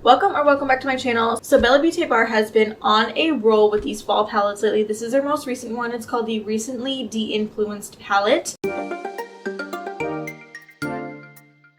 Welcome back to my channel. So BellaBeautéBar has been on a roll with these fall palettes lately. This is their most recent one. It's called the Recently Deinfluenced palette.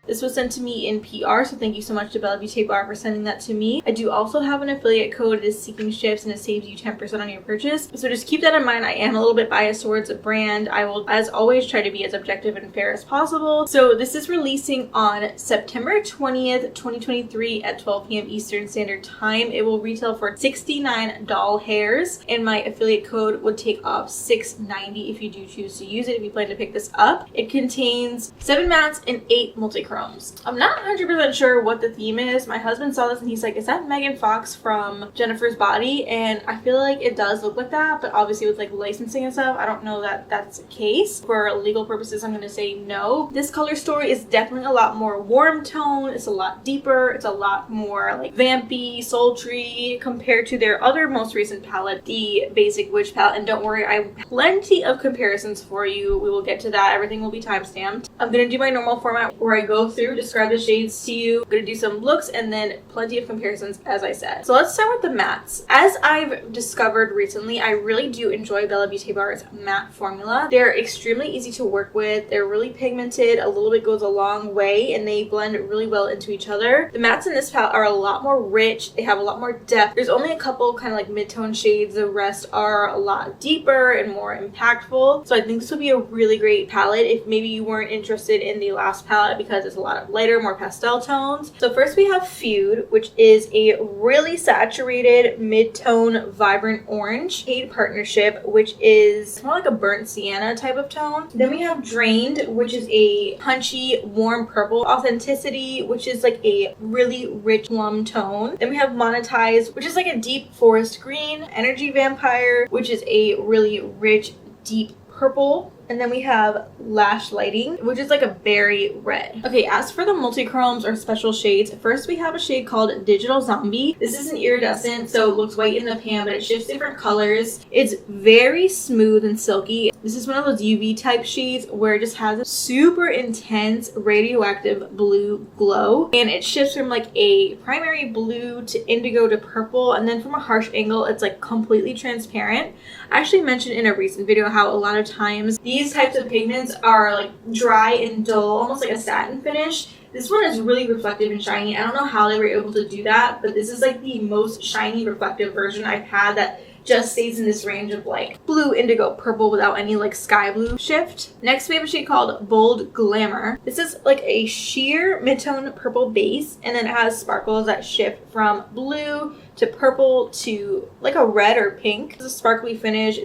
This was sent to me in PR, so thank you so much to BellaBeautéBar for sending that to me. I do also have an affiliate code. It is SEEKINGSHIFTS and it saves you 10% on your purchase. So just keep that in mind. I am a little bit biased towards a brand. I will, as always, try to be as objective and fair as possible. So this is releasing on September 20th, 2023 at 12 p.m. Eastern Standard Time. It will retail for $69 doll hairs, and my affiliate code would take off $6.90 if you do choose to use it, if you plan to pick this up. It contains 7 mattes and 8 multichromes. I'm not 100% sure what the theme is. My husband saw this and he's like, is that Megan Fox from Jennifer's Body? And I feel like it does look like that, but obviously with like licensing and stuff, I don't know that that's the case. For legal purposes, I'm going to say no. This color story is definitely a lot more warm tone. It's a lot deeper. It's a lot more like vampy, sultry compared to their other most recent palette, the Basic Witch palette. And don't worry, I have plenty of comparisons for you. We will get to that. Everything will be timestamped. I'm going to do my normal format where I go through, describe the shades to you. I'm going to do some looks and then plenty of comparisons, as I said. So let's start with the mattes. As I've discovered recently, I really do enjoy BellaBeautéBar's matte formula. They're extremely easy to work with. They're really pigmented. A little bit goes a long way and they blend really well into each other. The mattes in this palette are a lot more rich. They have a lot more depth. There's only a couple kind of like mid-tone shades. The rest are a lot deeper and more impactful. So I think this would be a really great palette if maybe you weren't interested in the last palette because it's a lot of lighter, more pastel tones. So first we have Feud, which is a really saturated mid-tone vibrant orange shade partnership, which is more like a burnt sienna type of tone. Then we have Drained, which is a punchy warm purple. Authenticity, which is like a really rich plum tone. Then we have Monetize, which is like a deep forest green. Energy Vampire, which is a really rich deep purple. And then we have Lash Lighting, which is like a berry red. Okay, as for the multichromes or special shades, first we have a shade called Digital Zombie. This is an iridescent, so it looks white in the pan, but it shifts different colors. It's very smooth and silky. This is one of those UV type shades where it just has a super intense radioactive blue glow. And it shifts from like a primary blue to indigo to purple. And then from a harsh angle, it's like completely transparent. I actually mentioned in a recent video how a lot of times these types of pigments are like dry and dull, almost like a satin finish. This one is really reflective and shiny. I don't know how they were able to do that, but this is like the most shiny reflective version I've had that just stays in this range of like blue, indigo, purple without any like sky blue shift. Next we have a shade called Bold Glamour. This is like a sheer mid-tone purple base, and then it has sparkles that shift from blue to purple to like a red or pink. It's a sparkly finish.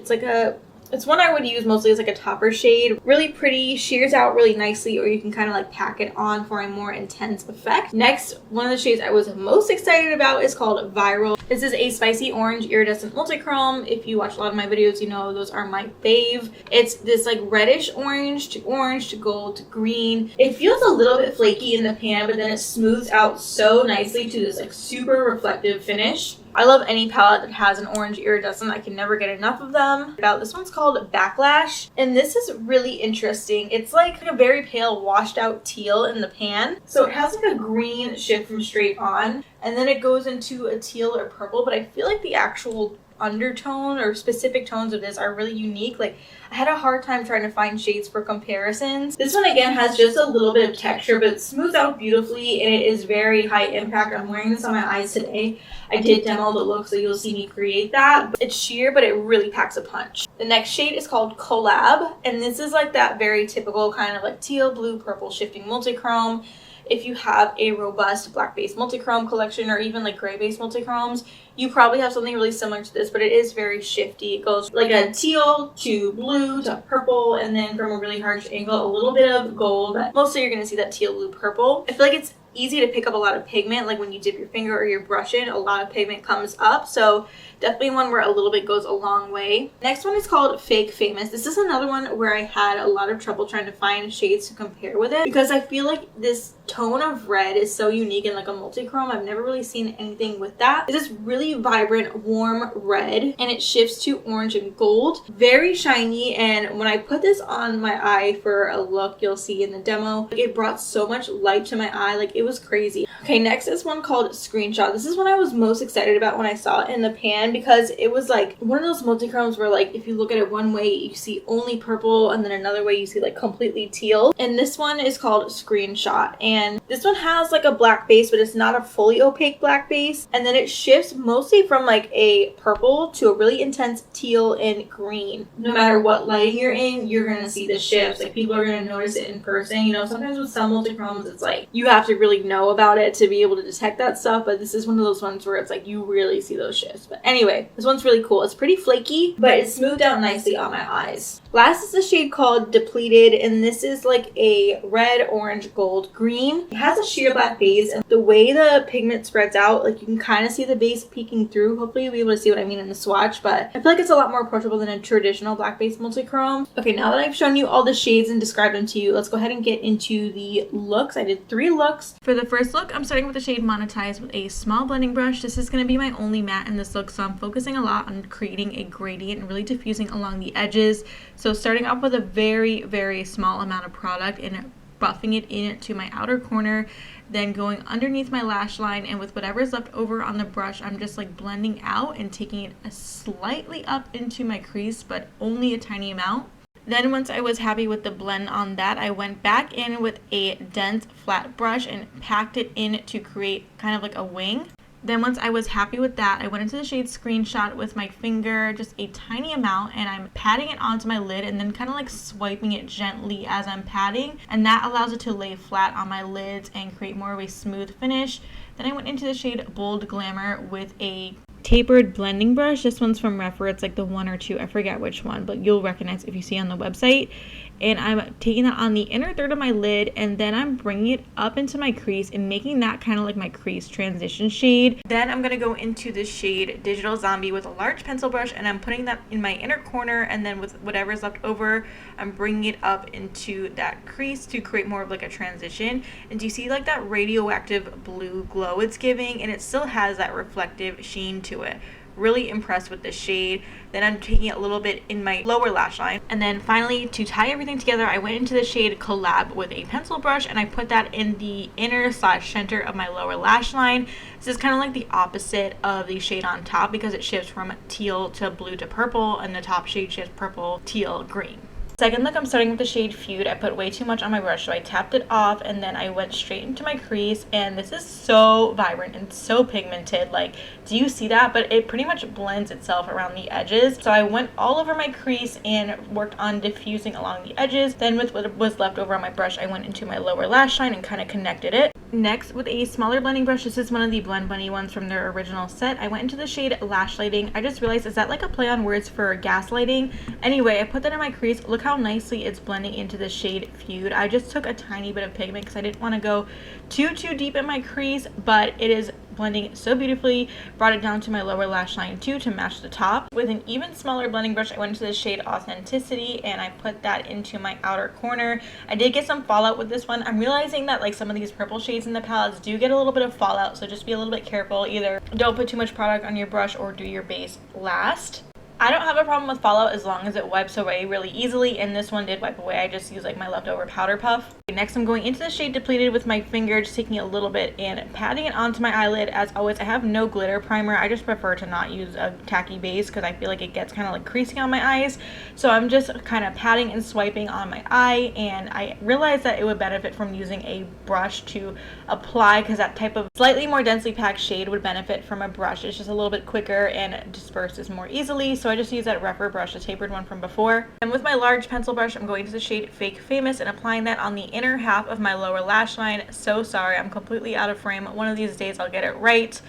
It's one I would use mostly as like a topper shade. Really pretty, shears out really nicely, or you can kind of like pack it on for a more intense effect. Next, one of the shades I was most excited about is called Viral. This is a spicy orange iridescent multichrome. If you watch a lot of my videos, you know those are my fave. It's this like reddish orange to gold to green. It feels a little bit flaky in the pan, but then it smooths out so nicely to this like super reflective finish. I love any palette that has an orange iridescent. I can never get enough of them. This one's called Backlash, and this is really interesting. It's like a very pale washed out teal in the pan. So it has like a green shift from straight on, and then it goes into a teal or purple, but I feel like the actual undertone or specific tones of this are really unique. Like, I had a hard time trying to find shades for comparisons. This one again has just a little bit of texture, but it smooths out beautifully, and it is very high impact. I'm wearing this on my eyes today. I did demo the look, so you'll see me create that. It's sheer, but it really packs a punch. The next shade is called Collab, and this is like that very typical kind of like teal, blue, purple shifting multichrome. If you have a robust black-based multichrome collection or even like gray-based multichromes, you probably have something really similar to this, but it is very shifty. It goes like a teal to blue to purple, and then from a really harsh angle, a little bit of gold. But mostly you're going to see that teal, blue, purple. I feel like it's easy to pick up a lot of pigment. Like when you dip your finger or your brush in, a lot of pigment comes up. So definitely one where a little bit goes a long way. Next one is called Fake Famous. This is another one where I had a lot of trouble trying to find shades to compare with it because I feel like this tone of red is so unique in like a multichrome. I've never really seen anything with that. It's this really vibrant warm red, and it shifts to orange and gold. Very shiny, and when I put this on my eye for a look, you'll see in the demo, it brought so much light to my eye. Like, it was crazy. Okay, next is one called Screenshot. This is one I was most excited about when I saw it in the pan because it was like one of those multi-chromes where like if you look at it one way you see only purple and then another way you see like completely teal. And this one is called Screenshot, and this one has like a black base, but it's not a fully opaque black base, and then it shifts mostly from like a purple to a really intense teal and green. No matter what lighting you're in, you're gonna see the shifts. Like people are gonna notice it in person. You know, sometimes with some multi-chromes it's like you have to really know about it to be able to detect that stuff, but this is one of those ones where it's like you really see those shifts. But anyway, this one's really cool. It's pretty flaky, but it's smoothed out nicely on my eyes. Last is a shade called Depleted, and this is like a red, orange, gold, green. It has a sheer black base, and the way the pigment spreads out, like you can kind of see the base peeking through. Hopefully you'll be able to see what I mean in the swatch, but I feel like it's a lot more approachable than a traditional black base multi-chrome. Okay, now that I've shown you all the shades and described them to you, let's go ahead and get into the looks. I did 3 looks. For the first look, I'm starting with the shade Monetize with a small blending brush. This is going to be my only matte in this look, so I'm focusing a lot on creating a gradient and really diffusing along the edges. So starting off with a very, very small amount of product and buffing it into my outer corner, then going underneath my lash line, and with whatever's left over on the brush, I'm just like blending out and taking it slightly up into my crease, but only a tiny amount. Then once I was happy with the blend on that, I went back in with a dense flat brush and packed it in to create kind of like a wing. Then once I was happy with that, I went into the shade Screenshot with my finger, just a tiny amount, and I'm patting it onto my lid and then kind of like swiping it gently as I'm patting, and that allows it to lay flat on my lids and create more of a smooth finish. Then I went into the shade Bold Glamour with a tapered blending brush. This one's from Refer. It's like the 1 or 2, I forget which one, but you'll recognize if you see on the website. And I'm taking that on the inner third of my lid, and then I'm bringing it up into my crease and making that kind of like my crease transition shade. Then I'm going to go into the shade Digital Zombie with a large pencil brush, and I'm putting that in my inner corner, and then with whatever's left over, I'm bringing it up into that crease to create more of like a transition. And do you see like that radioactive blue glow it's giving? And it still has that reflective sheen to it. Really impressed with this shade. Then I'm taking it a little bit in my lower lash line, and then finally to tie everything together, I went into the shade Collab with a pencil brush, and I put that in the inner / center of my lower lash line. This is kind of like the opposite of the shade on top because it shifts from teal to blue to purple, and the top shade shifts purple, teal, green. Second look, I'm starting with the shade Feud. I put way too much on my brush, so I tapped it off, and then I went straight into my crease, and this is so vibrant and so pigmented. Like, do you see that? But it pretty much blends itself around the edges. So I went all over my crease and worked on diffusing along the edges. Then with what was left over on my brush, I went into my lower lash line and kind of connected it. Next, with a smaller blending brush, this is one of the Blend Bunny ones from their original set. I went into the shade Lash Lighting. I just realized, is that like a play on words for gaslighting? Anyway, I put that in my crease. Look how nicely it's blending into the shade Feud. I just took a tiny bit of pigment because I didn't want to go too deep in my crease, but it is blending so beautifully. Brought it down to my lower lash line too to match the top. With an even smaller blending brush, I went into the shade Authenticity, and I put that into my outer corner. I did get some fallout with this one. I'm realizing that like some of these purple shades in the palettes do get a little bit of fallout, so just be a little bit careful. Either don't put too much product on your brush or do your base last. I don't have a problem with fallout as long as it wipes away really easily, and this one did wipe away. I just used like my leftover powder puff. Next, I'm going into the shade Depleted with my finger, just taking a little bit and patting it onto my eyelid. As always, I have no glitter primer. I just prefer to not use a tacky base because I feel like it gets kind of like creasing on my eyes. So I'm just kind of patting and swiping on my eye, and I realized that it would benefit from using a brush to apply because that type of slightly more densely packed shade would benefit from a brush. It's just a little bit quicker and disperses more easily. So I just use that Refer brush, the tapered one from before. And with my large pencil brush, I'm going to the shade Fake Famous and applying that on the inner half of my lower lash line. So sorry, I'm completely out of frame. One of these days I'll get it right.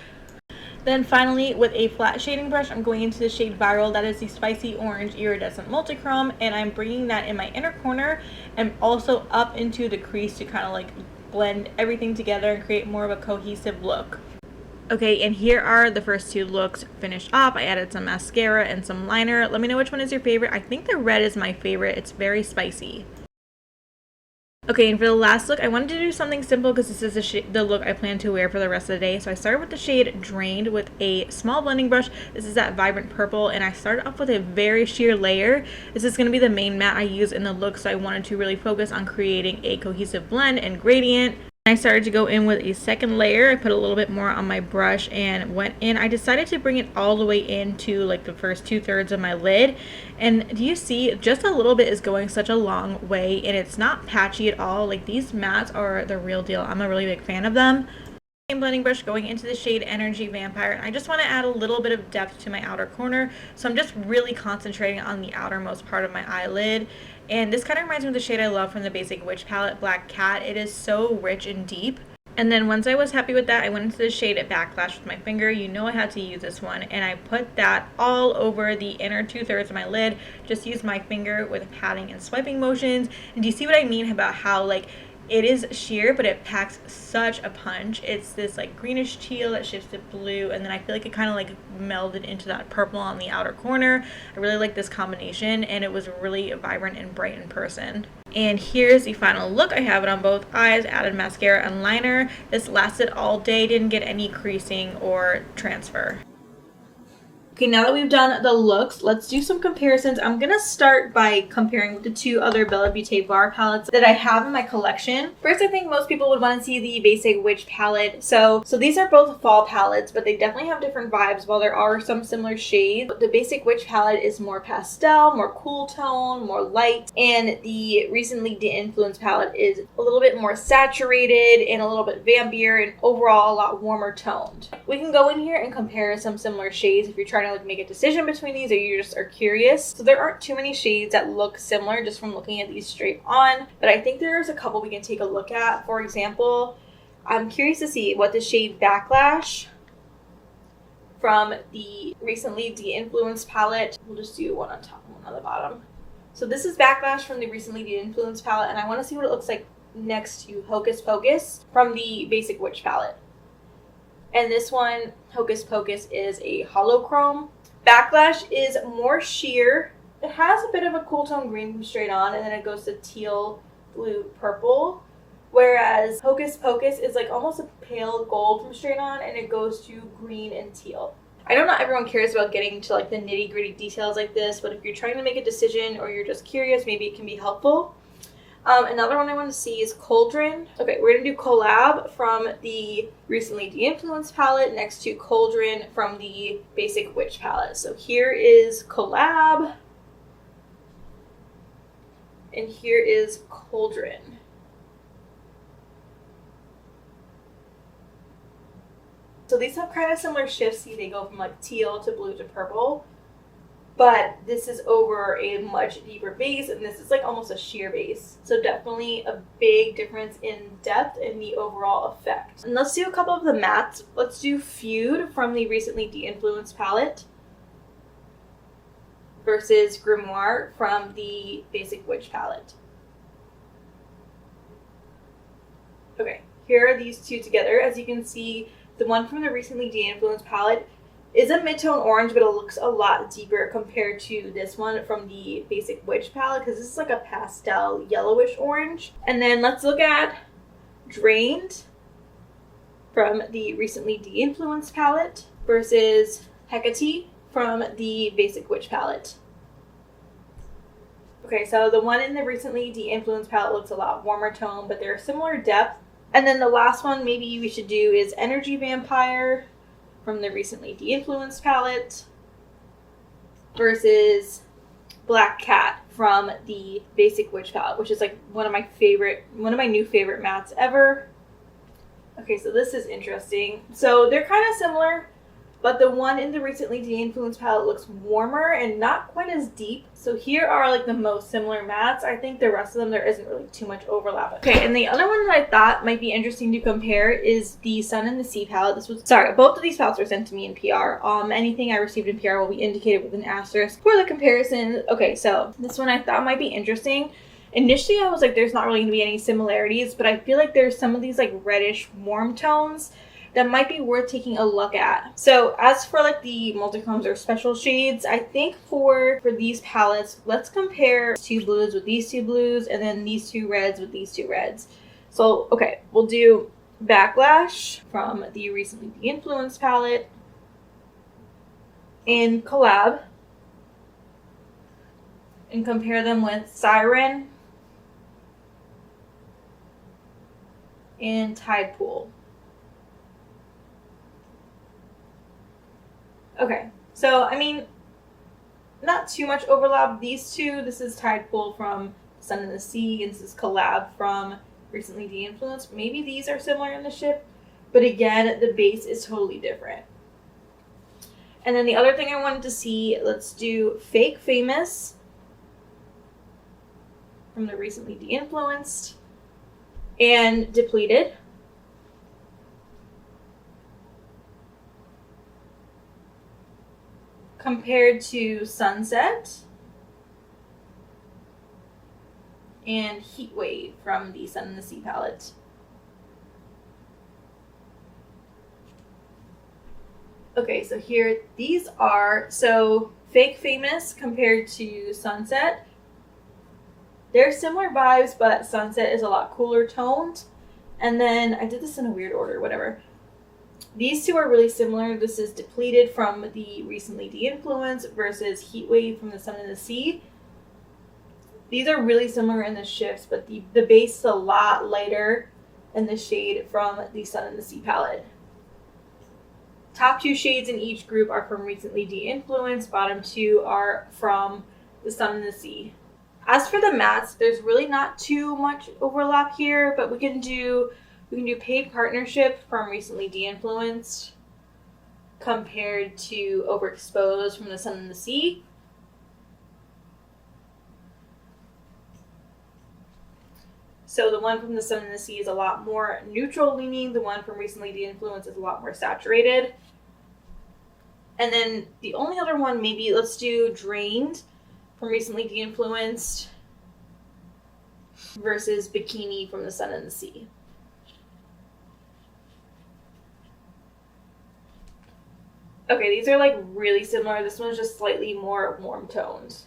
Then finally, with a flat shading brush, I'm going into the shade Viral. That is the Spicy Orange Iridescent Multichrome, and I'm bringing that in my inner corner and also up into the crease to kind of like blend everything together and create more of a cohesive look. Okay, and here are the first 2 looks finished off. I added some mascara and some liner. Let me know which one is your favorite. I think the red is my favorite. It's very spicy. Okay, and for the last look, I wanted to do something simple because this is the look I plan to wear for the rest of the day. So I started with the shade Drained with a small blending brush. This is that vibrant purple, and I started off with a very sheer layer. This is going to be the main matte I use in the look, so I wanted to really focus on creating a cohesive blend and gradient. I started to go in with a second layer. I put a little bit more on my brush and went in. I decided to bring it all the way into like the first 2/3 of my lid. And do you see, just a little bit is going such a long way, and it's not patchy at all. Like, these mattes are the real deal. I'm a really big fan of them. Blending brush going into the shade Energy Vampire. I just want to add a little bit of depth to my outer corner, so I'm just really concentrating on the outermost part of my eyelid. And this kind of reminds me of the shade I love from the Basic Witch palette, Black Cat. It is so rich and deep. And then once I was happy with that, I went into the shade Backlash with my finger. You know I had to use this one, and I put that all over the inner 2/3 of my lid. Just use my finger with patting and swiping motions. And do you see what I mean about how, like, it is sheer, but it packs such a punch. It's this like greenish teal that shifts to blue, and then I feel like it kind of like melded into that purple on the outer corner. I really like this combination, and it was really vibrant and bright in person. And here's the final look. I have it on both eyes, added mascara and liner. This lasted all day, didn't get any creasing or transfer. Okay, now that we've done the looks, let's do some comparisons. I'm going to start by comparing with the two other BellaBeautéBar palettes that I have in my collection. First, I think most people would want to see the Basic Witch palette. So these are both fall palettes, but they definitely have different vibes. While there are some similar shades, the Basic Witch palette is more pastel, more cool tone, more light, and the recently Deinfluenced palette is a little bit more saturated and a little bit vampier and overall a lot warmer toned. We can go in here and compare some similar shades if you're trying to like make a decision between these, or you just are curious. So there aren't too many shades that look similar just from looking at these straight on, but I think there's a couple we can take a look at. For example, I'm curious to see what the shade Backlash from the recently Deinfluenced palette. We'll just do one on top and one on the bottom. So this is Backlash from the recently Deinfluenced palette, and I want to see what it looks like next to Hocus Pocus from the Basic Witch palette. And this one, Hocus Pocus, is a holochrome. Backlash is more sheer. It has a bit of a cool tone green from straight on, and then it goes to teal, blue, purple. Whereas Hocus Pocus is like almost a pale gold from straight on, and it goes to green and teal. I know not everyone cares about getting to like the nitty gritty details like this, but if you're trying to make a decision or you're just curious, maybe it can be helpful. Another one I want to see is Cauldron. Okay, we're going to do Collab from the recently Deinfluenced palette next to Cauldron from the Basic Witch palette. So here is Collab, and here is Cauldron. So these have kind of similar shifts. See, they go from like teal to blue to purple. But this is over a much deeper base, and this is like almost a sheer base. So definitely a big difference in depth and the overall effect. And let's do a couple of the mattes. Let's do Feud from the recently Deinfluenced palette versus Grimoire from the Basic Witch palette. Okay, here are these two together. As you can see, the one from the recently Deinfluenced palette is a mid-tone orange, but it looks a lot deeper compared to this one from the Basic Witch palette, because this is like a pastel yellowish orange. And then let's look at Drained from the recently Deinfluenced palette versus Hecate from the Basic Witch palette. Okay, so the one in the recently Deinfluenced palette looks a lot warmer tone, but they're similar depth. And then the last one maybe we should do is Energy Vampire from the recently Deinfluenced palette versus Black Cat from the Basic Witch palette, which is like one of my new favorite mattes ever. Okay, so this is interesting. So they're kind of similar, but the one in the recently Deinfluenced palette looks warmer and not quite as deep. So here are like the most similar mattes. I think the rest of them, there isn't really too much overlap. Okay, and the other one that I thought might be interesting to compare is the Sun and the Sea palette. Both of these palettes were sent to me in PR. Anything I received in PR will be indicated with an asterisk for the comparison. Okay, so this one I thought might be interesting. Initially, I was like, there's not really going to be any similarities, but I feel like there's some of these like reddish warm tones that might be worth taking a look at. So as for like the multichromes or special shades, I think for these palettes, let's compare two blues with these two blues, and then these two reds with these two reds. So, okay, we'll do Backlash from the recently Deinfluenced palette and Collab, and compare them with Siren and Tide Pool. Okay, so I mean, not too much overlap. These two, this is Tide Pool from Sun and the Sea, and this is Collab from Recently Deinfluenced. Maybe these are similar in the ship, but again, the base is totally different. And then the other thing I wanted to see, let's do Fake Famous from the Recently Deinfluenced and Depleted. Compared to Sunset and Heatwave from the Sun and the Sea palette. Okay, so here these are, so Fake Famous compared to Sunset. They're similar vibes, but Sunset is a lot cooler toned. And then I did this in a weird order, whatever. These two are really similar. This is Depleted from the Recently Deinfluenced versus Heatwave from the Sun and the Sea. These are really similar in the shifts, but the base is a lot lighter in the shade from the Sun and the Sea palette. Top two shades in each group are from Recently Deinfluenced. Bottom two are from the Sun and the Sea. As for the mattes, there's really not too much overlap here, but we can do Paid Partnership from Recently Deinfluenced compared to Overexposed from the Sun and the Sea. So the one from the Sun and the Sea is a lot more neutral leaning. The one from Recently Deinfluenced is a lot more saturated. And then the only other one, maybe let's do Drained from Recently Deinfluenced versus Bikini from the Sun and the Sea. Okay, these are like really similar. This one's just slightly more warm toned.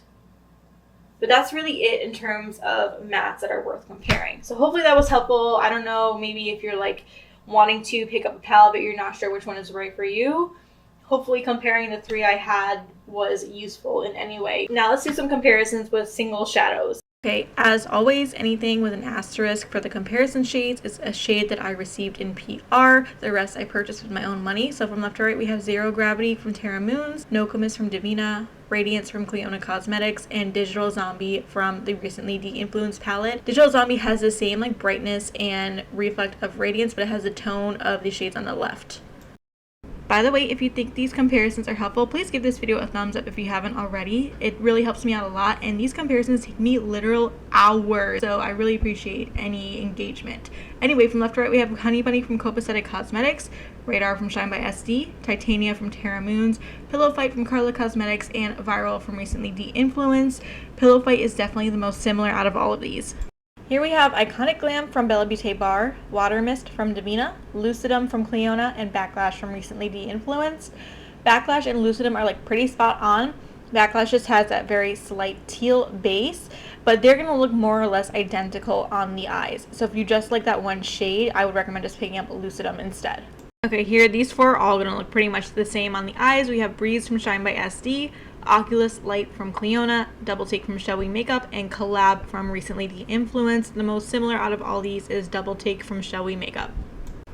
But that's really it in terms of mattes that are worth comparing. So hopefully that was helpful. I don't know, maybe if you're like wanting to pick up a palette but you're not sure which one is right for you. Hopefully comparing the three I had was useful in any way. Now let's do some comparisons with single shadows. Okay, as always, anything with an asterisk for the comparison shades is a shade that I received in PR. The rest I purchased with my own money. So from left to right, we have Zero Gravity from Terra, Nokomis from Devinah, Radiance from Clionadh Cosmetics, and Digital Zombie from the Recently Deinfluenced palette. Digital Zombie has the same like brightness and reflect of Radiance, but it has the tone of the shades on the left. By the way, if you think these comparisons are helpful, please give this video a thumbs up if you haven't already. It really helps me out a lot, and these comparisons take me literal hours, so I really appreciate any engagement. Anyway, from left to right, we have Honey Bunny from Copacetic Cosmetics, Radar from Shine by SD, Titania from Terra, Pillow Fight from Carla Cosmetics, and Viral from Recently Deinfluenced. Pillow Fight is definitely the most similar out of all of these. Here we have Iconic Glam from BellaBeautéBar, Water Mist from Devinah, Lucidum from Clionadh, and Backlash from Recently Deinfluenced. Backlash and Lucidum are like pretty spot on. Backlash just has that very slight teal base, but they're going to look more or less identical on the eyes. So if you just like that one shade, I would recommend just picking up Lucidum instead. Okay, here these four are all going to look pretty much the same on the eyes. We have Breeze from Shine by SD, Oculus Light from Clionadh, Double Take from Shellwe Makeup, and Collab from Recently Deinfluenced. The most similar out of all these is Double Take from Shellwe Makeup.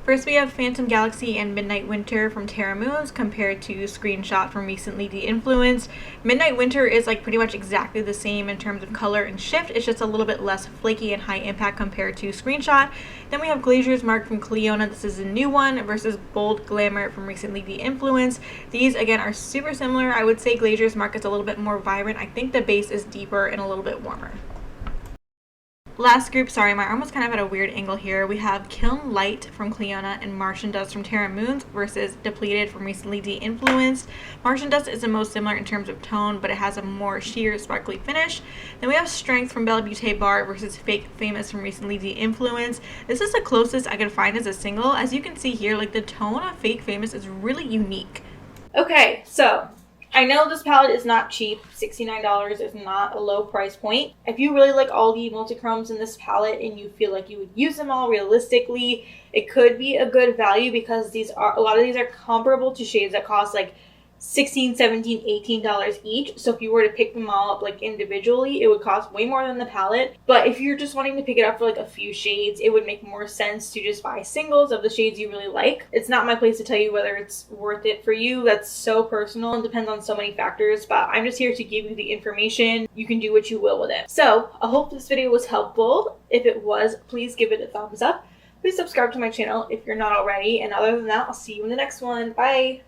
First we have Phantom Galaxy and Midnight Winter from Terra compared to Screenshot from Recently Deinfluenced. Midnight Winter is like pretty much exactly the same in terms of color and shift. It's just a little bit less flaky and high impact compared to Screenshot. Then we have Glazier's Mark from Clionadh. This is a new one versus Bold Glamour from Recently Deinfluenced. These again are super similar. I would say Glazier's Mark is a little bit more vibrant. I think the base is deeper and a little bit warmer. Last group, sorry, my arm was kind of at a weird angle here. We have Kiln Light from Clionadh and Martian Dust from Terra versus Depleted from Recently Deinfluenced. Martian Dust is the most similar in terms of tone, but it has a more sheer, sparkly finish. Then we have Strength from BellaBeautéBar versus Fake Famous from Recently Deinfluenced. This is the closest I could find as a single. As you can see here, like the tone of Fake Famous is really unique. Okay, so I know this palette is not cheap. $69 is not a low price point. If you really like all the multichromes in this palette and you feel like you would use them all realistically, it could be a good value because a lot of these are comparable to shades that cost like $16, $17, $18 each. So if you were to pick them all up like individually, it would cost way more than the palette. But if you're just wanting to pick it up for like a few shades, it would make more sense to just buy singles of the shades you really like. It's not my place to tell you whether it's worth it for you. That's so personal and depends on so many factors, but I'm just here to give you the information. You can do what you will with it. So I hope this video was helpful. If it was, please give it a thumbs up. Please subscribe to my channel if you're not already. And other than that, I'll see you in the next one. Bye!